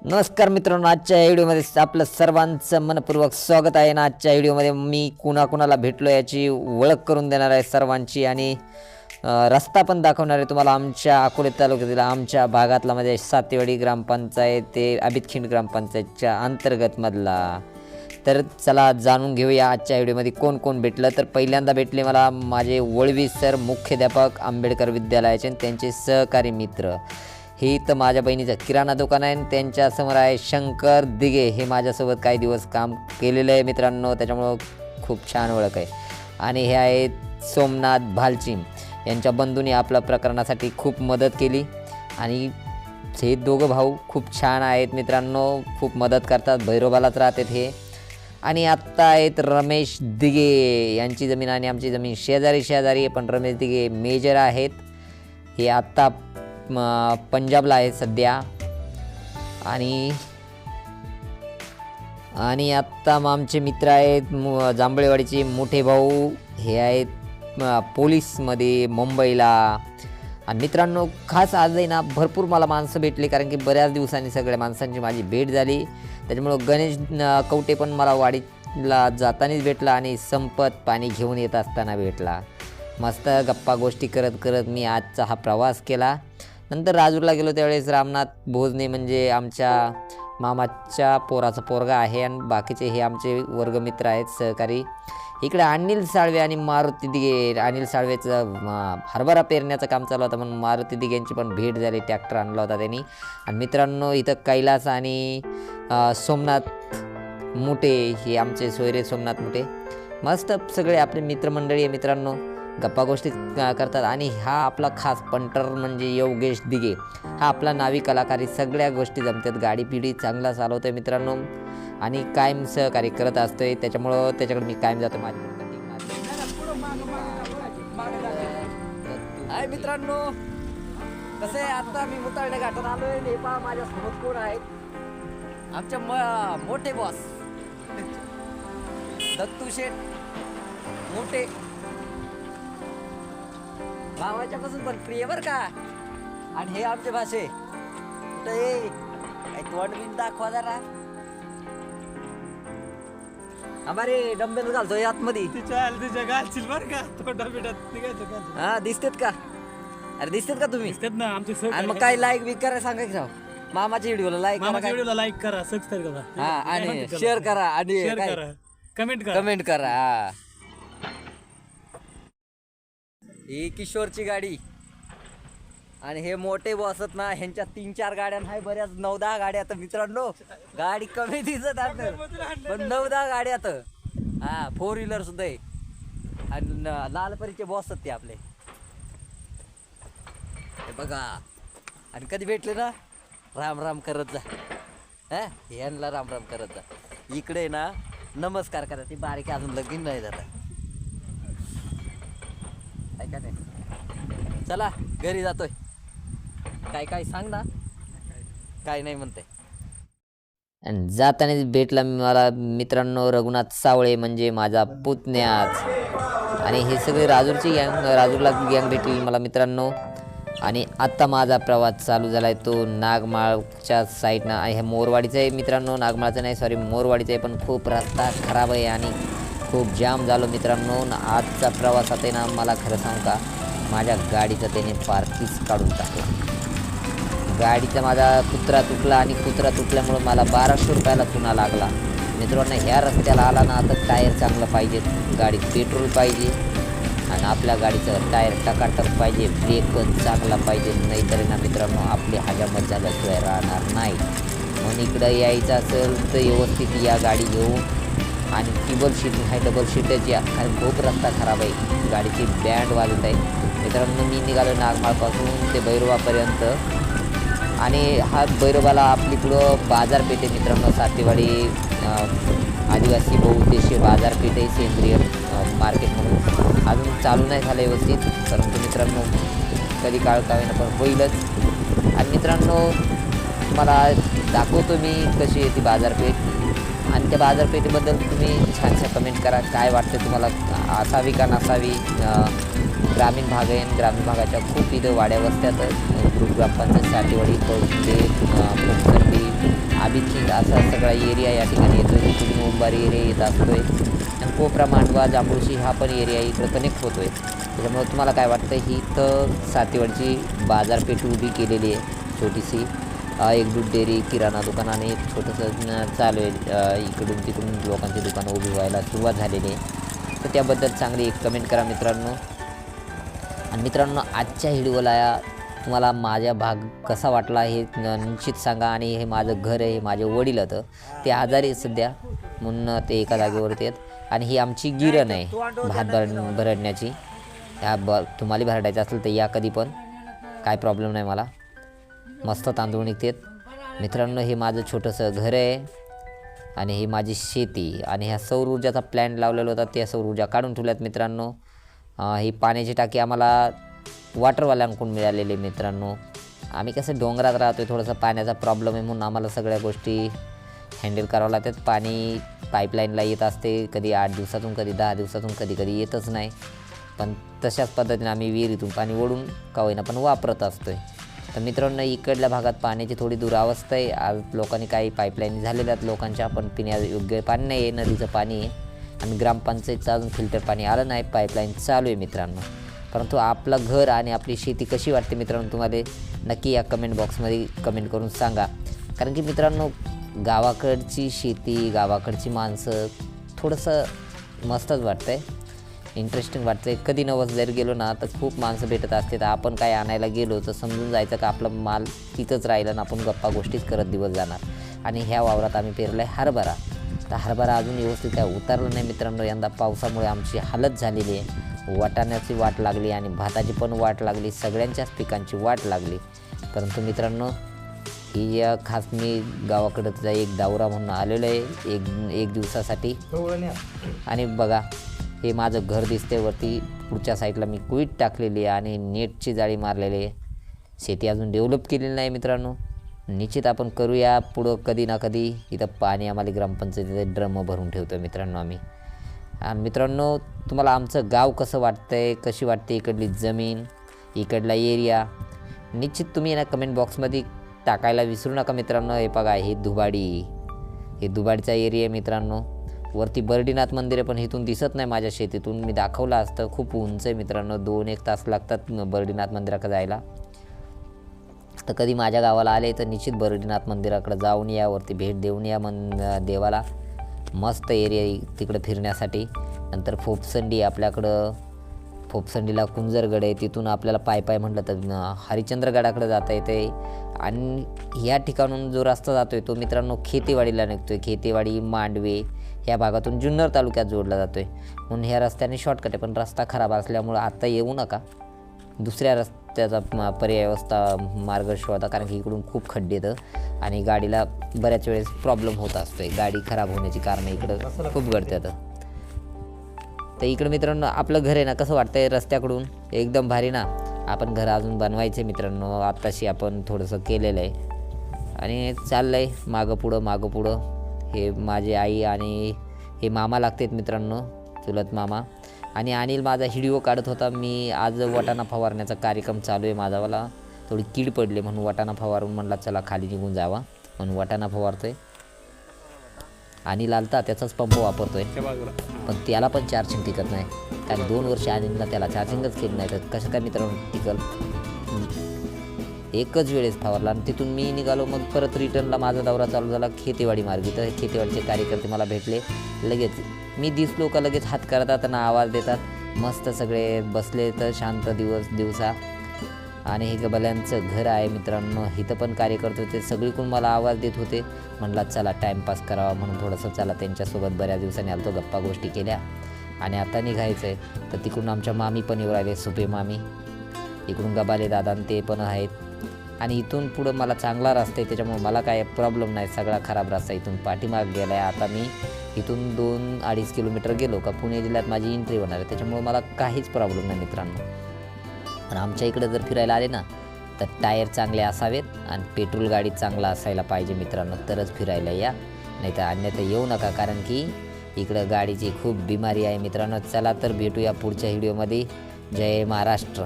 नमस्कार मित्रांनो, आजच्या व्हिडिओमध्ये आपलं सर्वांचं मनपूर्वक स्वागत आहे. आजच्या व्हिडिओमध्ये मी कुणाकुणाला भेटलो याची ओळख करून देणार आहे सर्वांची आणि रस्ता पण दाखवणार आहे तुम्हाला आमच्या अकोले तालुक्यातील आमच्या भागातला म्हणजे सातेवाडी ग्रामपंचायत ते अभितखिंड ग्रामपंचायतच्या अंतर्गतमधला. तर चला जाणून घेऊया आजच्या व्हिडिओमध्ये कोण कोण भेटलं. तर पहिल्यांदा भेटले मला माझे वळवी सर, मुख्याध्यापक आंबेडकर विद्यालयाचे आणि त्यांचे सहकारी मित्र. ही तर माझ्या बहिणीचं किराणा दुकान आहे आणि त्यांच्यासमोर आहे शंकर दिघे. हे माझ्यासोबत काही दिवस काम केलेलं आहे मित्रांनो, त्याच्यामुळं खूप छान ओळख आहे. आणि हे आहेत सोमनाथ भालचिम. यांच्या बंधूंनी आपल्या प्रकरणासाठी खूप मदत केली आणि हे दोघं भाऊ खूप छान आहेत मित्रांनो, खूप मदत करतात, भैरोबालाच राहतात हे. आणि आत्ता आहेत रमेश दिघे. यांची जमीन आणि आमची जमीन शेजारी आहे, पण रमेश दिघे मेजर आहेत. हे आत्ता पंजाबला आहे सध्या. आणि आत्ता आमचे मित्र आहेत जांभळेवाडीचे मोठे भाऊ. हे आहेत पोलीसमध्ये मुंबईला. आणि मित्रांनो खास आज आहे ना भरपूर मला माणसं भेटली, कारण की बऱ्याच दिवसांनी सगळ्या माणसांची माझी भेट झाली. त्याच्यामुळं गणेश कवटे पण मला वाडीला जातानाच भेटला आणि संपत पाणी घेऊन येत असताना भेटला. मस्त गप्पा गोष्टी करत करत मी आजचा हा प्रवास केला. नंतर राजूरला गेलो त्यावेळेस रामनाथ भोजने म्हणजे आमच्या मामाच्या पोराचा पोरगा आहे आणि बाकीचे हे आमचे वर्गमित्र आहेत सहकारी. इकडे अनिल साळवे आणि मारुती दिघे. अनिल साळवेचं हरभरा पेरण्याचं काम चालू होतं म्हणून मारुती दिघे यांची पण भेट झाली. ट्रॅक्टर आणला होता त्यांनी. आणि मित्रांनो इथं कैलास आणि सोमनाथ मुटे हे आमचे सोयरे सोमनाथ मुटे. मस्त सगळे आपले मित्रमंडळी आहे मित्रांनो, गप्पा गोष्टी करतात. आणि हा आपला खास पंटर म्हणजे योगेश दिघे. हा आपला नावी कलाकारी, सगळ्या गोष्टी जमतात, गाडी पिढी चांगला चालवतोय मित्रांनो आणि कायम सहकार्य करत असतोय. त्याच्यामुळं त्याच्याकडे मी कायम जातो. माझी हाय मित्रांनो, कसं आहे आता मी मुताळणे घाटात आलोय. हे पहा माझ्या सोबत कोण आहेत, आमचे मोठे बॉस दत्तू शेठ मोठे. भावाच्या पासून पण प्रिय बर का. आणि हे आमचे भाषे तोंड बिन दाखवा जरा. आम्हारे डंबेल घालतोय आतमध्ये. हा दिसतेत का? अरे दिसतेत का तुम्ही? ना आमचे आणि मग काय लाईक बिक करा सांगा की राव. मामाच्या व्हिडिओला लाईक व्हिडिओला लाईक करा, सबस्क्राईब करा, हा आणि शेअर करा आणि शेअर करा, कमेंट करा. हा ही किशोरची गाडी आणि हे मोठे बसत ना, ह्यांच्या 3-4 गाड्या नाही, बऱ्याच 9-10 गाड्या. तर मित्रांनो गाडी कमी दिसत पण 9-10 गाड्या तर. हा 4 व्हीलर सुद्धा आहे. आणि लालपरीचे बॉस ते आपले हे बघा. आणि कधी भेटले ना राम राम करत जा. हा ह्यांना राम राम करत जा. इकडे ना नमस्कार करा. ती बारीक अजून लगीन नाही झालं. ऐका नाही, चला घरी जातोय. काय सांग ना, काय नाही म्हणते. आणि जातानाच भेटला मला मित्रांनो रघुनाथ सावळे म्हणजे माझा पुतण्याच. आणि हे सगळे राजूरची गँग, राजूरला गँग भेटली मला मित्रांनो. आणि आत्ता माझा प्रवास चालू झाला आहे तो नागमाळच्या साईडनं. आणि हे मोरवाडीचं आहे मित्रांनो, नागमाळचं नाही सॉरी मोरवाडीचं आहे. पण खूप रस्ता खराब आहे आणि खूप जाम झालो मित्रांनो. आजचा प्रवासात आहे ना, मला खरं सांगू का, माझ्या गाडीचं त्याने पार्कीच काढून टाकला. गाडीचा माझा कुत्रा तुटला आणि कुत्रा तुटल्यामुळं मला 1200 रुपयाला चुना लागला मित्रांनो. ह्या रस्त्याला आला ना तर टायर चांगलं पाहिजे, गाडीत पेट्रोल पाहिजे आणि आपल्या गाडीचं टायर टकाटक पाहिजे, ब्रेक पण चांगला पाहिजे. नाहीतर ना मित्रांनो आपली हजामत झाल्याशिवाय राहणार नाही. म्हणून इकडं यायचं असेल तर व्यवस्थित या गाडी घेऊन. आणि टिबल शीट आहे, डबल शीटच या, कारण खूप रस्ता खराब आहे. गाडीची बँड वाजत आहे मित्रांनो. मी निघालो नागमाळपासून ते भैरोबापर्यंत. आणि हा भैरोबाला आपली पुढं बाजारपेठ आहे मित्रांनो, सातेवाडी आदिवासी बहुउद्देशीय बाजारपेठ आहे, सेंद्रिय मार्केट म्हणून. अजून चालू नाही झालं व्यवस्थित, परंतु मित्रांनो कधी काळ का होईना पण होईलच. आणि मित्रांनो तुम्हाला दाखवतो मी कशी आहे ती बाजारपेठ. आणि त्या बाजारपेठेबद्दल तुम्ही छानशा कमेंट करा, काय वाटतं तुम्हाला, असावी का नसावी. ग्रामीण भाग आहे आणि ग्रामीण भागाच्या खूप इथं वाड्या वस्त्यात ग्रुप ग्रामपंचायत सातेवाडी, कवठे, कोकसंडी असा सगळा एरिया या ठिकाणी येतो. इकडून उंबारी एरिया येत असतोय आणि कोपरा, मांडवा, जांभूळशी हा पण एरिया इकडं कनेक्ट होतो आहे. त्याच्यामुळं तुम्हाला काय वाटतं, ही तर सातेवाडीची बाजारपेठ उभी केलेली आहे छोटीशी. एक दूध डेअरी, किराणा दुकान आणि एक छोटंसं चालू आहे. इकडून तिकडून लोकांची दुकानं उभी व्हायला सुरुवात झालेली आहे. तर त्याबद्दल चांगली एक कमेंट करा मित्रांनो. आणि मित्रांनो, आजच्या व्हिडिओला तुम्हाला माझा भाग कसा वाटला हे निश्चित सांगा. आणि हे माझं घर आहे, हे माझे वडील होतं, ते आजारी आहेत सध्या, म्हणून ते एका जागेवरती आहेत. आणि ही आमची गिरण आहे भात भरडण्याची. तुम्हाला भरडायचं असेल तर या कधी पण, काय प्रॉब्लेम नाही मला. मस्त तांदूळ निघतात मित्रांनो. हे माझं छोटंसं घर आहे आणि ही माझी शेती. आणि ह्या सौर ऊर्जाचा प्लॅन लावलेला होता, त्या सौर ऊर्जा काढून ठेवल्यात मित्रांनो. ही पाण्याची टाकी आम्हाला वॉटरवाल्यांकडून मिळालेली मित्रांनो. आम्ही कसं डोंगरात राहतो आहे, थोडंसं पाण्याचा प्रॉब्लेम आहे, म्हणून आम्हाला सगळ्या गोष्टी हँडल करावं लागतात. पाणी पाईपलाईनला येत असते, कधी 8 दिवसातून, कधी 10 दिवसातून, कधी कधी येतच नाही. पण तशाच पद्धतीने आम्ही विहिरीतून पाणी ओढून का होईना पण वापरत असतो आहे. तर मित्रांनो, इकडल्या भागात पाण्याची थोडी दुरावस्था आहे. आज लोकांनी काही पाईपलाईन झालेल्या आहेत लोकांच्या, पण पिण्यायोग्य पाणी नाही आहे, नदीचं पाणी आहे. आणि ग्रामपंचायतचं अजून फिल्टर पाणी आलं नाही, पाईपलाईन चालू आहे मित्रांनो. परंतु आपलं घर आणि आपली शेती कशी वाटते मित्रांनो तुम्हाला, नक्की या कमेंट बॉक्समध्ये कमेंट करून सांगा. कारण की मित्रांनो, गावाकडची शेती, गावाकडची माणसं थोडंसं मस्तच वाटतं आहे, इंटरेस्टिंग वाटतं आहे. कधी नवस जर गेलो ना तर खूप माणसं भेटत असते. तर आपण काय आणायला गेलो तर समजून जायचं का आपला माल तिथंच राहिलं ना, आपण गप्पा गोष्टीच करत दिवस जाणार. आणि ह्या वावरात आम्ही पेरलं आहे हरभरा. तर हरभरा अजून व्यवस्थित काय उतरलं नाही मित्रांनो. यंदा पावसामुळे आमची हालत झालेली आहे. वाटाण्याची वाट लागली आणि भाताची पण वाट लागली, सगळ्यांच्याच पिकांची वाट लागली. परंतु मित्रांनो, ही खास मी गावाकडचा एक दौरा म्हणून आलेलो आहे एक दिवसासाठी. आणि बघा, हे माझं घर दिसते वरती. पुढच्या साईडला मी कुईट टाकलेली आहे आणि नेटची जाळी मारलेली आहे. शेती अजून डेव्हलप केलेली नाही मित्रांनो. निश्चित आपण करूया पुढं कधी ना कधी. इथं पाणी आम्हाला ग्रामपंचायतीचे ड्रम भरून ठेवतो मित्रांनो आम्ही. आणि मित्रांनो, तुम्हाला आमचं गाव कसं वाटतं आहे, कशी वाटते इकडली जमीन, इकडला एरिया, निश्चित तुम्ही ना कमेंट बॉक्समध्ये टाकायला विसरू नका मित्रांनो. हे बघा, हे दुबाडीचा एरिया आहे मित्रांनो. वरती बर्डीनाथ मंदिर आहे, पण इथून दिसत नाही माझ्या शेतीतून. मी दाखवलं असतं, खूप उंच आहे मित्रांनो. 2-1 तास लागतात बर्डीनाथ मंदिराकडे जायला. तर कधी माझ्या गावाला आले तर निश्चित बर्डीनाथ मंदिराकडे जाऊन या, वरती भेट देऊन या देवाला. मस्त एरिया तिकडं फिरण्यासाठी. नंतर फोपसंडी आपल्याकडं, फोपसंडीला कुंजरगड आहे, तिथून आपल्याला पाय म्हटलं तर हरिश्चंद्रगडाकडे जाता येते. आणि ह्या ठिकाणून जो रस्ता जातो आहे तो मित्रांनो खेतेवाडीला निघतो आहे. खेतेवाडी, मांडवे ह्या भागातून जुन्नर तालुक्यात जोडला जातो आहे. म्हणून ह्या रस्त्याने शॉर्टकट आहे, पण रस्ता खराब असल्यामुळं आत्ता येऊ नका. दुसऱ्या रस्त्याचा पर्याय मार्ग शोधा, कारण की इकडून खूप खड्डे येतं आणि गाडीला बऱ्याच वेळेस प्रॉब्लेम होत असतो आहे. गाडी खराब होण्याची कारणं इकडं खूप घडतात. तर इकडं मित्रांनो आपलं घर आहे ना, कसं वाटतं आहे रस्त्याकडून, एकदम भारी ना. आपण घर अजून बनवायचं आहे मित्रांनो. आत्ताशी आपण थोडंसं केलेलं आहे आणि चाललं आहे मागं पुढं. हे माझे आई आणि हे मामा लागतात मित्रांनो, चुलत मामा. आणि अनिल माझा व्हिडिओ काढत होता. मी आज वाटाणा फवारण्याचा कार्यक्रम चालू आहे माझावाला. थोडी कीड पडली म्हणून वाटाणा फवारून म्हणला चला खाली निघून जावा, म्हणून वाटाणा फवारतोय. अनिल आलता, त्याचाच पंप वापरतोय, पण त्याला पण चार्जिंग टिकत नाही. कारण 2 वर्ष अनिलला त्याला चार्जिंगच केली नाही. तर कसं काय मित्रांनो टिकल. एकच वेळेस फवारला आणि तिथून मी निघालो. मग परत रिटर्नला माझा दौरा चालू झाला खेतेवाडी मार्गी. तर खेतेवाडीचे कार्यकर्ते मला भेटले. लगेच मी दिसलो का लगेच हात करतात आणि आवाज देतात. मस्त सगळे बसले तर शांत दिवसा. आणि हे गबल्यांचं घर आहे मित्रांनो. इथं पण कार्यकर्ते होते, सगळीकडून मला आवाज देत होते. म्हणला चला टाईमपास करावा म्हणून थोडंसं चला त्यांच्यासोबत बऱ्याच दिवसांनी आलतो, गप्पा गोष्टी केल्या. आणि आता निघायचं आहे. तर तिकडून आमच्या मामी पण येऊ राहिले, सुपे मामी. इकडून गबाले दादा ते पण आहेत. आणि इथून पुढं मला चांगला रस्ता आहे, त्याच्यामुळे मला काय प्रॉब्लेम नाही. सगळा खराब रस्ता इथून पाठीमाग गेला आहे. आता मी इथून 2-2.5 किलोमीटर गेलो का पुणे जिल्ह्यात माझी एंट्री होणार आहे. त्याच्यामुळे मला काहीच प्रॉब्लेम नाही मित्रांनो. पण आमच्या इकडे जर फिरायला आले ना तर टायर चांगले असावेत आणि पेट्रोल गाडी चांगला असायला पाहिजे मित्रांनो, तरच फिरायला या. नाही तर अन्यथा येऊ नका, कारण की इकडं गाडीची खूप बिमारी आहे मित्रांनो. चला तर भेटूया पुढच्या व्हिडिओमध्ये. जय महाराष्ट्र.